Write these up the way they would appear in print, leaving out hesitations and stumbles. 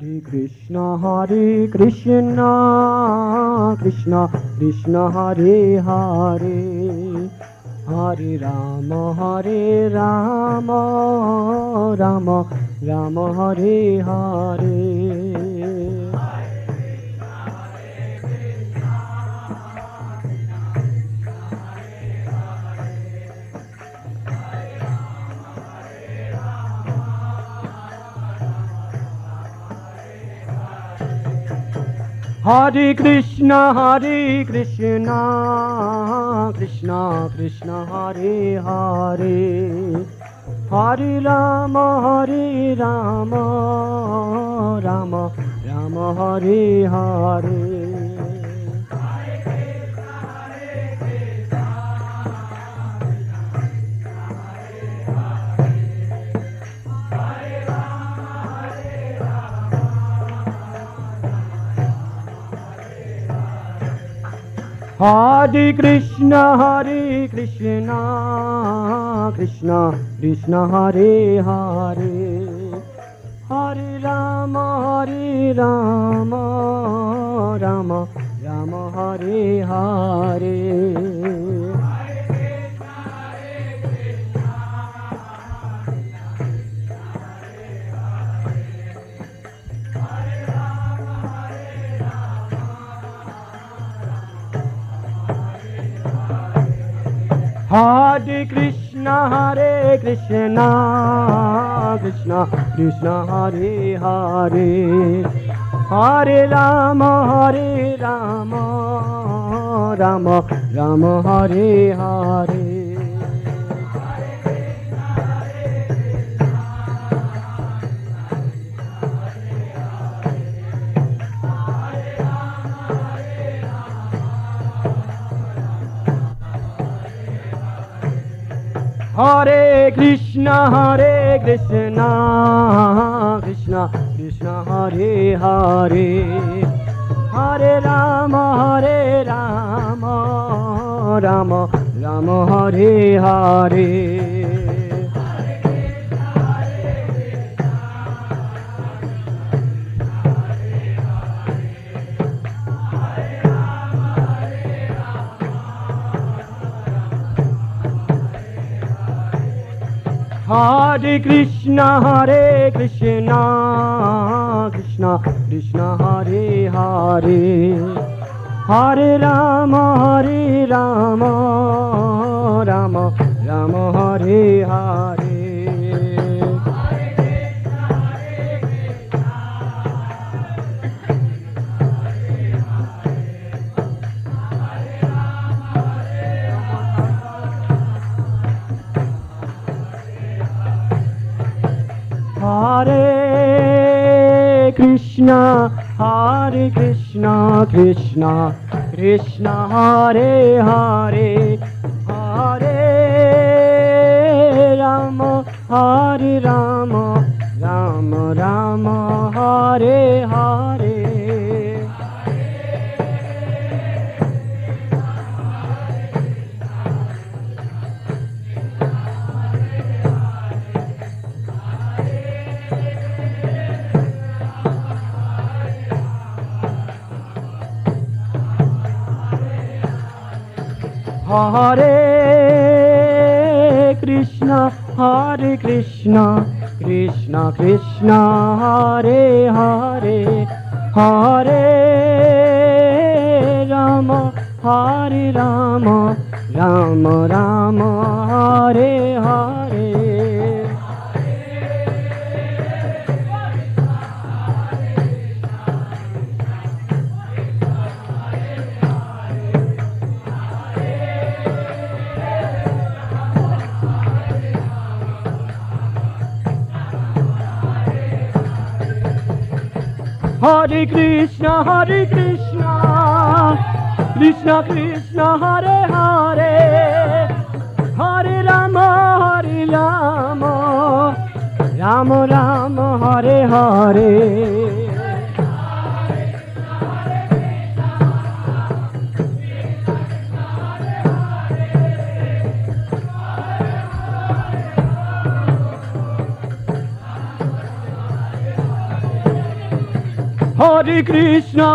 Hare Krishna, Krishna Krishna Hare Hare, Hare Rama, Rama Rama Hare Hare. Hare Krishna, Krishna Krishna Hare Hare, Hare Rama, Rama Rama Hare Hare. Hare Krishna, Krishna Krishna Hare Hare, Hare Rama, Rama Rama Hare Hare. Hare Krishna, Krishna Krishna Hare Hare, Hare Rama, Rama Rama Hare Hare. Hare Krishna, Krishna Krishna Hare Hare, Hare Rama, Rama Rama Hare Hare. Hare Krishna, Krishna Krishna Hare Hare, Hare Rama, Rama Rama Hare Hare. Hare Krishna, Krishna Krishna Hare Hare, Hare Rama, Rama Rama Hare Hare. Hare Krishna, Krishna Krishna Hare Hare, Hare Rama, Rama Rama Hare Hare. Hare Krishna, Krishna Krishna Hare Hare, Hare Rama, Rama Rama Hare Hare. Hare Krishna,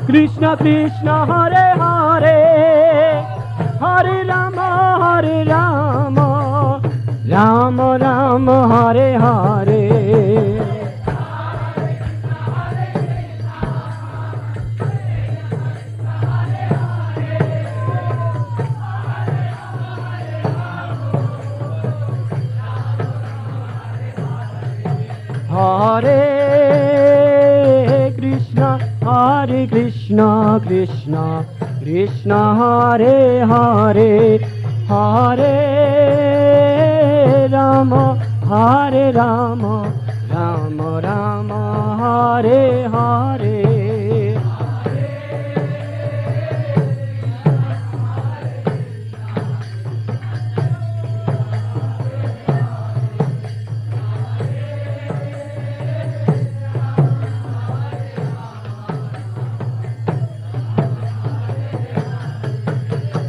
Krishna Krishna Hare Hare, Hare Rama, Rama Rama Hare Hare. Hare Krishna, Krishna Krishna Hare Hare, Hare Rama, Rama Rama Hare Hare.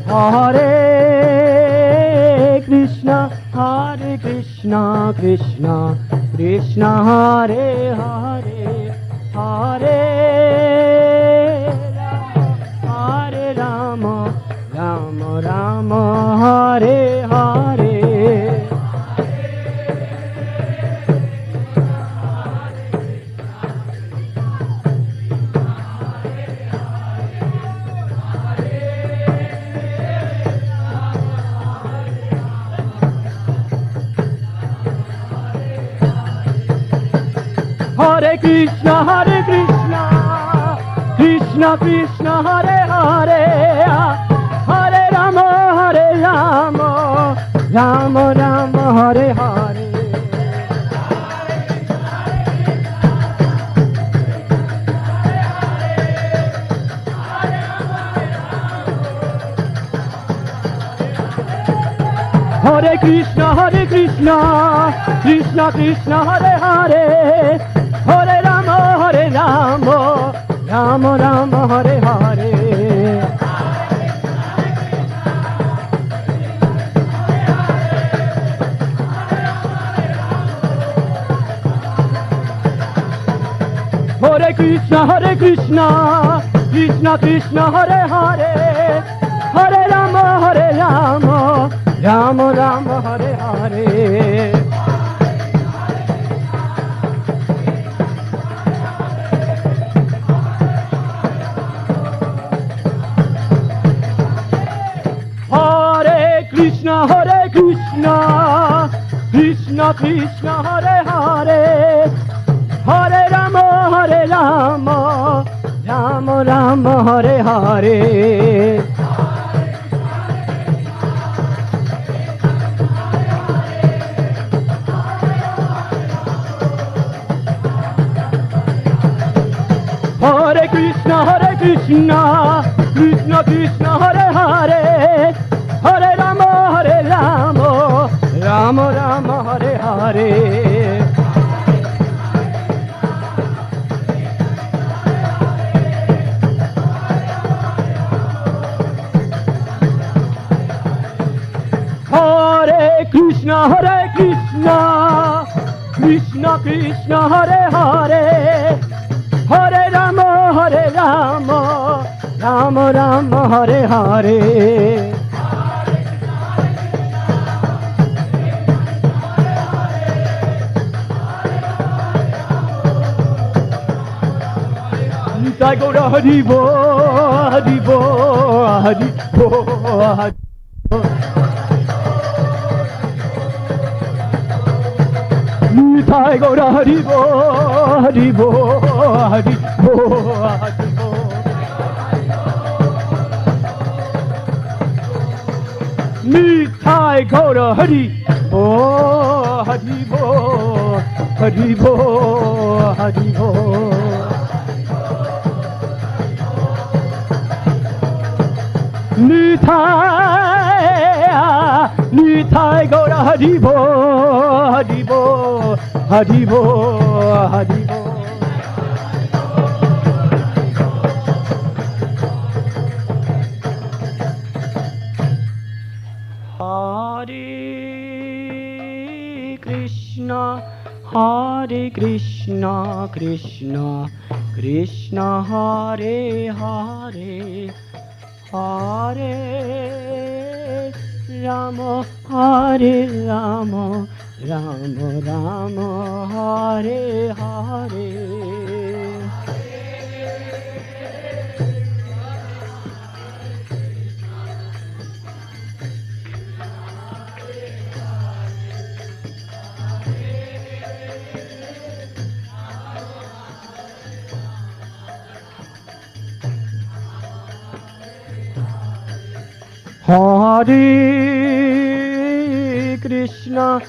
Hare Krishna, Krishna Krishna Hare Hare, Hare Rama, Rama Hare Hare. Hare Krishna, Krishna Krishna Hare Hare, Hare Rama, Rama Hare Hare. Hare Krishna, Krishna Krishna Hare Hare, Hare Rama, Rama Hare Hare. Hare Krishna, Krishna Krishna Hare Hare, Hare Rama, Rama Hare Hare. Krishna, Krishna Krishna Hare Hare, Hare Rama, Rama Hare Hare. Hare Krishna, Krishna Krishna Hare Hare, Hare Rama, Rama Hare Hare. Hare Krishna, Krishna Krishna Hare Hare, Hare Rama, Rama Hare Hare. I go to Haribo, Haribo, Haribo, Haribo. I go to Haribo, Haribo, Haribo, Haribo. I go to Haribo, Haribo, Haribo, Haribo. Nitai go to Haribo, Haribo, Haribo, Haribo. Hare Krishna, Krishna Krishna, Hare Hare, Hare Rama, Hare Rama, Rama Rama, Hare Hare. Hare Krishna,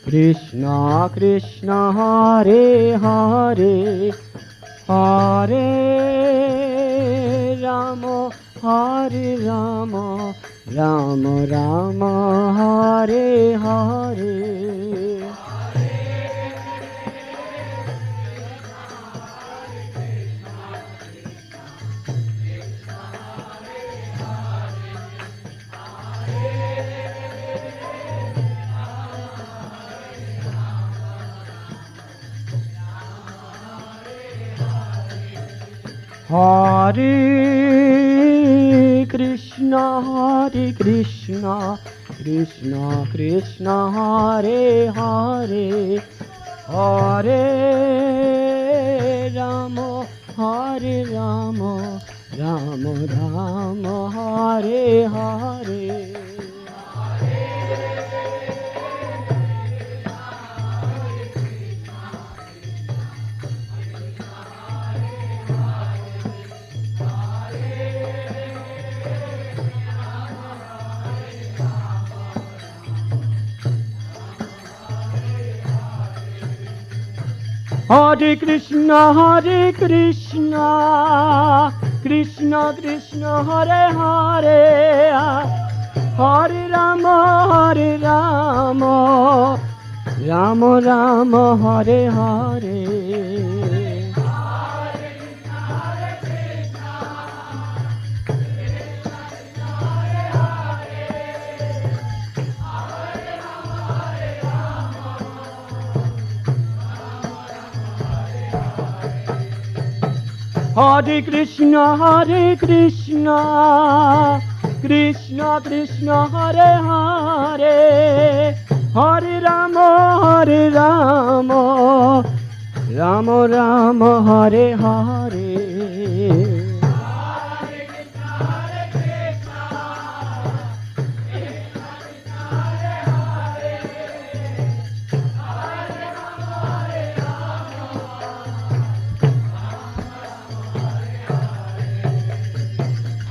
Krishna Krishna, Hare Hare, Hare Rama, Hare Rama, Rama Rama, Hare Hare. Hare Krishna, Krishna Krishna, Hare Hare, Hare Rama, Hare Rama, Rama Rama, Hare Hare. Hare Krishna, Krishna Krishna, Hare Hare, Hare Rama, Rama Rama, Hare Hare. Hare Krishna, Krishna Krishna, Hare Hare, Hare Rama, Rama Rama, Hare Hare.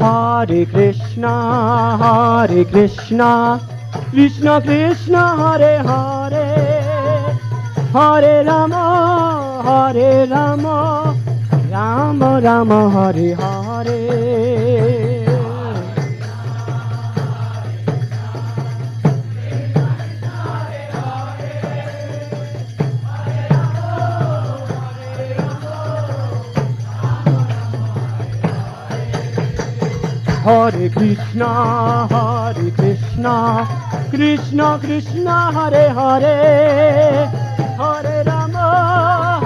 Hare Krishna, Krishna Krishna, Hare Hare, Hare Rama, Rama Rama, Hare Hare. Hare Krishna, Krishna Krishna, Hare Hare, Hare Rama,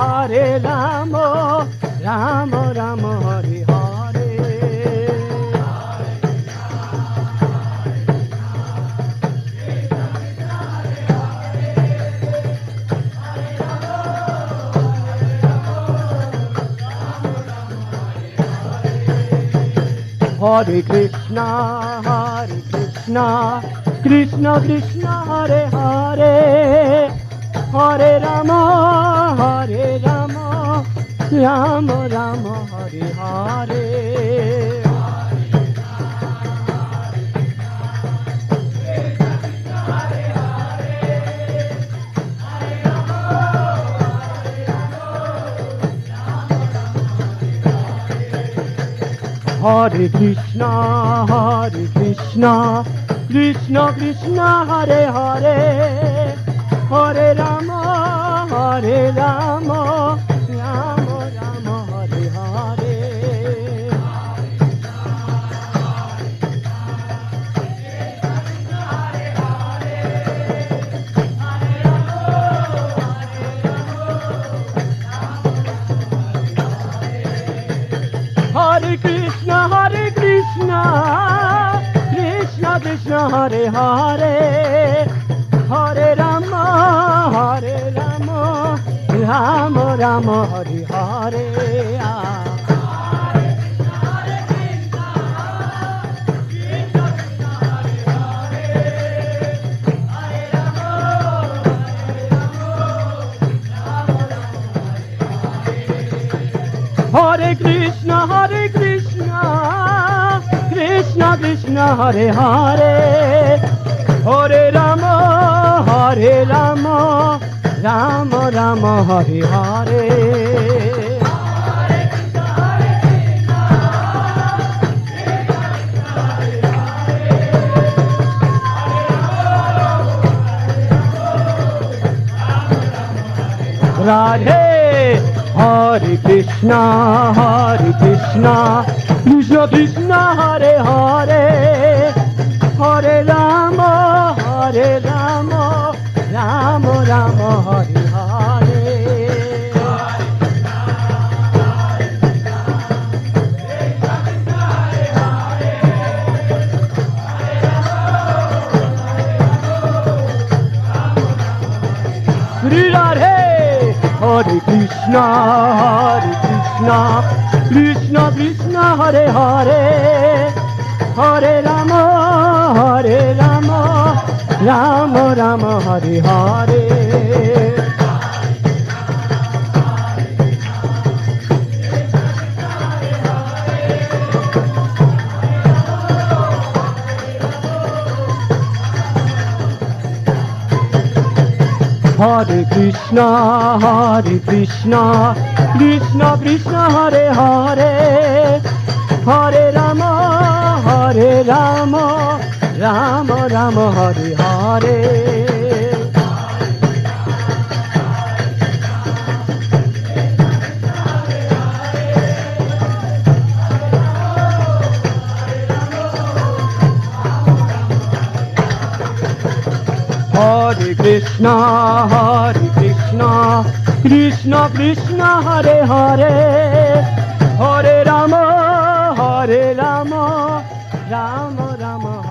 Rama Rama, Hare Hare. Hare Krishna, Krishna Krishna, Hare Hare, Hare Rama, Rama Rama, Hare Hare. Hare Krishna, Krishna Krishna, Hare Hare, Hare Rama, Rama Rama, Hare Hare. Hare Hare, Hare Rama, Rama Rama, Hare Hare. Hare Krishna, Krishna Krishna, Hare Hare, Hare Rama, Rama Rama, Hare Hare. Radhe, Hare Krishna, Krishna Krishna, Hare Hare, Hare Rama, Rama Rama, Hare Hare. Sri Radhe, Hare Krishna, Krishna Krishna, Hare Hare, Hare Rama, Rama Rama, Hare Hare. Hare Krishna, Krishna Krishna, Hare Hare, Hare Rama, Rama Rama, Hare Hare. Hare Krishna, Krishna Krishna, Hare Hare, Hare Rama, Rama Rama,